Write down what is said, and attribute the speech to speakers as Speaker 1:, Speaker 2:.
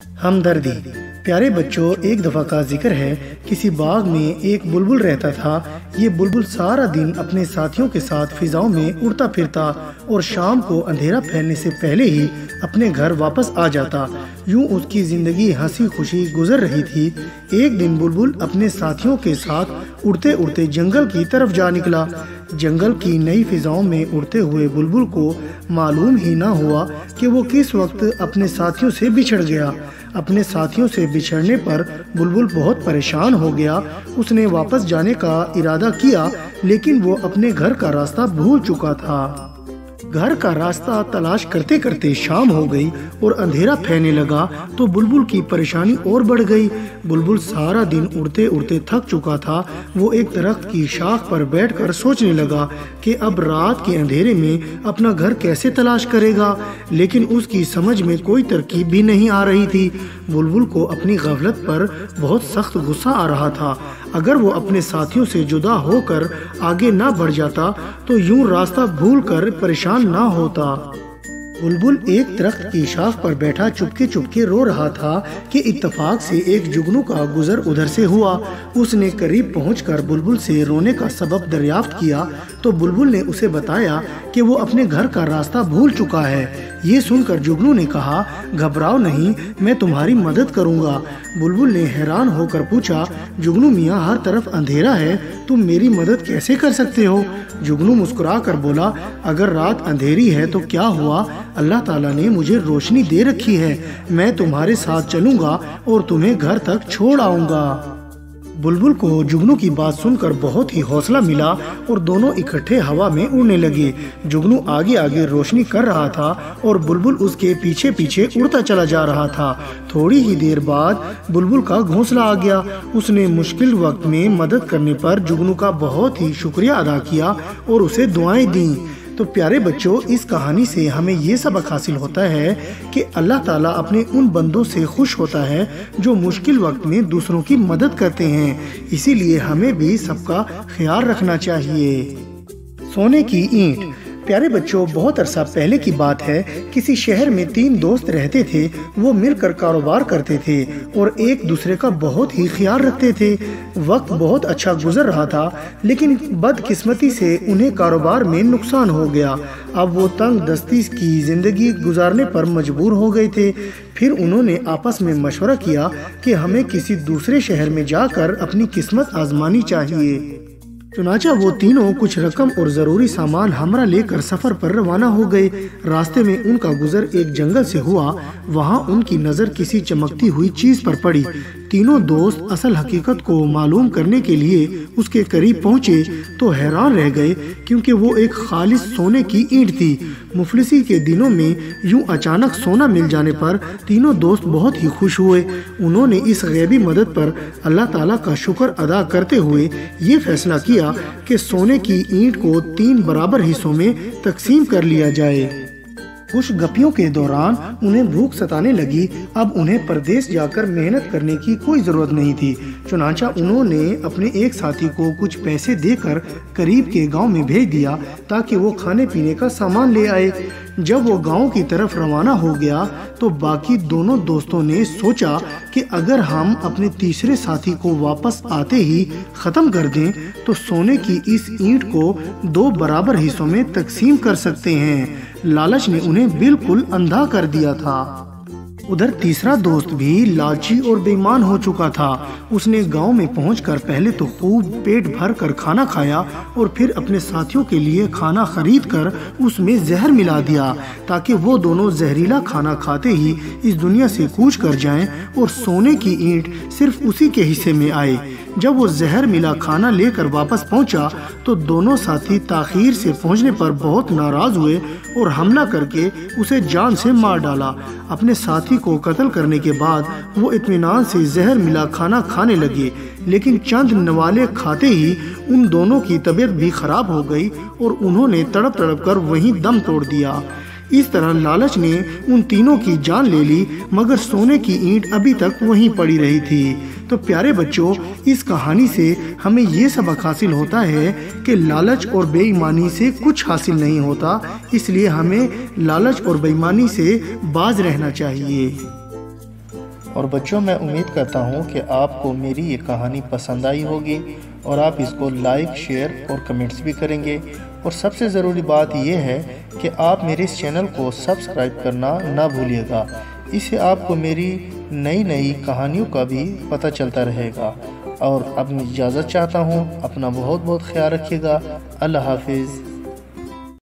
Speaker 1: ہمدردی۔ پیارے بچوں، ایک دفعہ کا ذکر ہے، کسی باغ میں ایک بلبل رہتا تھا۔ یہ بلبل سارا دن اپنے ساتھیوں کے ساتھ فضاؤں میں اڑتا پھرتا اور شام کو اندھیرا پھیلنے سے پہلے ہی اپنے گھر واپس آ جاتا۔ یوں اس کی زندگی ہنسی خوشی گزر رہی تھی۔ ایک دن بلبل اپنے ساتھیوں کے ساتھ اڑتے اڑتے جنگل کی طرف جا نکلا۔ جنگل کی نئی فضاؤں میں اڑتے ہوئے بلبل کو معلوم ہی نہ ہوا کہ وہ کس وقت اپنے ساتھیوں سے بچھڑ گیا۔ اپنے ساتھیوں سے بچھڑنے پر بلبل بہت پریشان ہو گیا۔ اس نے واپس جانے کا ارادہ کیا، لیکن وہ اپنے گھر کا راستہ بھول چکا تھا۔ گھر کا راستہ تلاش کرتے کرتے شام ہو گئی اور اندھیرا پھیلنے لگا تو بلبل کی پریشانی اور بڑھ گئی۔ بلبل سارا دن اڑتے اڑتے تھک چکا تھا۔ وہ ایک درخت کی شاخ پر بیٹھ کر سوچنے لگا کہ اب رات کے اندھیرے میں اپنا گھر کیسے تلاش کرے گا، لیکن اس کی سمجھ میں کوئی ترکیب بھی نہیں آ رہی تھی۔ بلبل کو اپنی غفلت پر بہت سخت غصہ آ رہا تھا۔ اگر وہ اپنے ساتھیوں سے جدا ہو کر آگے نہ بڑھ جاتا تو یوں راستہ بھول کر پریشان نہ ہوتا۔ بلبل ایک درخت کی شاخ پر بیٹھا چپکے چپکے رو رہا تھا کہ اتفاق سے ایک جگنو کا گزر ادھر سے ہوا۔ اس نے قریب پہنچ کر بلبل سے رونے کا سبب دریافت کیا تو بلبل نے اسے بتایا کہ وہ اپنے گھر کا راستہ بھول چکا ہے۔ یہ سن کر جگنو نے کہا، گھبراؤ نہیں، میں تمہاری مدد کروں گا۔ بلبل نے حیران ہو کر پوچھا، جگنو میاں، ہر طرف اندھیرا ہے، تم میری مدد کیسے کر سکتے ہو؟ جگنو مسکرا کر بولا، اگر رات اندھیری ہے تو کیا ہوا، اللہ تعالیٰ نے مجھے روشنی دے رکھی ہے، میں تمہارے ساتھ چلوں گا اور تمہیں گھر تک چھوڑ آؤں گا۔ بلبل کو جگنو کی بات سن کر بہت ہی حوصلہ ملا اور دونوں اکٹھے ہوا میں اڑنے لگے۔ جگنو آگے آگے روشنی کر رہا تھا اور بلبل اس کے پیچھے پیچھے اڑتا چلا جا رہا تھا۔ تھوڑی ہی دیر بعد بلبل کا گھونسلہ آ گیا۔ اس نے مشکل وقت میں مدد کرنے پر جگنو کا بہت ہی شکریہ ادا کیا اور اسے دعائیں دیں۔ تو پیارے بچوں، اس کہانی سے ہمیں یہ سبق حاصل ہوتا ہے کہ اللہ تعالیٰ اپنے ان بندوں سے خوش ہوتا ہے جو مشکل وقت میں دوسروں کی مدد کرتے ہیں۔ اسی لیے ہمیں بھی سب کا خیال رکھنا چاہیے۔ سونے کی اینٹ۔ پیارے بچوں، بہت عرصہ پہلے کی بات ہے، کسی شہر میں 3 دوست رہتے تھے۔ وہ مل کر کاروبار کرتے تھے اور ایک دوسرے کا بہت ہی خیال رکھتے تھے۔ وقت بہت اچھا گزر رہا تھا، لیکن بدقسمتی سے انہیں کاروبار میں نقصان ہو گیا۔ اب وہ تنگ دستی کی زندگی گزارنے پر مجبور ہو گئے تھے۔ پھر انہوں نے آپس میں مشورہ کیا کہ ہمیں کسی دوسرے شہر میں جا کر اپنی قسمت آزمانی چاہیے۔ چنانچہ وہ تینوں کچھ رقم اور ضروری سامان ہمراہ لے کر سفر پر روانہ ہو گئے۔ راستے میں ان کا گزر ایک جنگل سے ہوا۔ وہاں ان کی نظر کسی چمکتی ہوئی چیز پر پڑی۔ تینوں دوست اصل حقیقت کو معلوم کرنے کے لیے اس کے قریب پہنچے تو حیران رہ گئے، کیونکہ وہ ایک خالص سونے کی اینٹ تھی۔ مفلسی کے دنوں میں یوں اچانک سونا مل جانے پر تینوں دوست بہت ہی خوش ہوئے۔ انہوں نے اس غیبی مدد پر اللہ تعالیٰ کا شکر ادا کرتے ہوئے یہ فیصلہ کیا کہ سونے کی اینٹ کو 3 برابر حصوں میں تقسیم کر لیا جائے۔ کچھ گپیوں کے دوران انہیں بھوک ستانے لگی۔ اب انہیں پردیس جا کر محنت کرنے کی کوئی ضرورت نہیں تھی۔ چنانچہ انہوں نے اپنے ایک ساتھی کو کچھ پیسے دے کر قریب کے گاؤں میں بھیج دیا تاکہ وہ کھانے پینے کا سامان لے آئے۔ جب وہ گاؤں کی طرف روانہ ہو گیا تو باقی دونوں دوستوں نے سوچا کہ اگر ہم اپنے تیسرے ساتھی کو واپس آتے ہی ختم کر دیں تو سونے کی اس اینٹ کو 2 برابر حصوں میں تقسیم کر سکتے ہیں۔ لالچ نے انہیں بالکل اندھا کر دیا تھا۔ ادھر تیسرا دوست بھی لالچی اور بے ایمان ہو چکا تھا۔ اس نے گاؤں میں پہنچ کر پہلے تو خوب پیٹ بھر کر کھانا کھایا اور پھر اپنے ساتھیوں کے لیے کھانا خرید کر اس میں زہر ملا دیا تاکہ وہ دونوں زہریلا کھانا کھاتے ہی اس دنیا سے کوچ کر جائیں اور سونے کی اینٹ صرف اسی کے حصے میں آئے۔ جب وہ زہر ملا کھانا لے کر واپس پہنچا تو دونوں ساتھی تاخیر سے پہنچنے پر بہت ناراض ہوئے اور حملہ کر کے اسے جان سے مار ڈالا۔ اپنے ساتھی کو قتل کرنے کے بعد وہ اطمینان سے زہر ملا کھانا کھانے لگے، لیکن چند نوالے کھاتے ہی ان دونوں کی طبیعت بھی خراب ہو گئی اور انہوں نے تڑپ تڑپ کر وہیں دم توڑ دیا۔ اس طرح لالچ نے ان تینوں کی جان لے لی، مگر سونے کی اینٹ ابھی تک وہیں پڑی رہی تھی۔ تو پیارے بچوں، اس کہانی سے ہمیں یہ سبق حاصل ہوتا ہے کہ لالچ اور بے ایمانی سے کچھ حاصل نہیں ہوتا، اس لیے ہمیں لالچ اور بے ایمانی سے باز رہنا چاہیے۔ اور بچوں میں امید کرتا ہوں کہ آپ کو میری یہ کہانی پسند آئی ہوگی اور آپ اس کو لائک، شیئر اور کمنٹس بھی کریں گے، اور سب سے ضروری بات یہ ہے کہ آپ میرے اس چینل کو سبسکرائب کرنا نہ بھولیے گا، اس سے آپ کو میری نئی کہانیوں کا بھی پتہ چلتا رہے گا۔ اور اب میں اجازت چاہتا ہوں، اپنا بہت خیال رکھیے گا۔ اللہ حافظ۔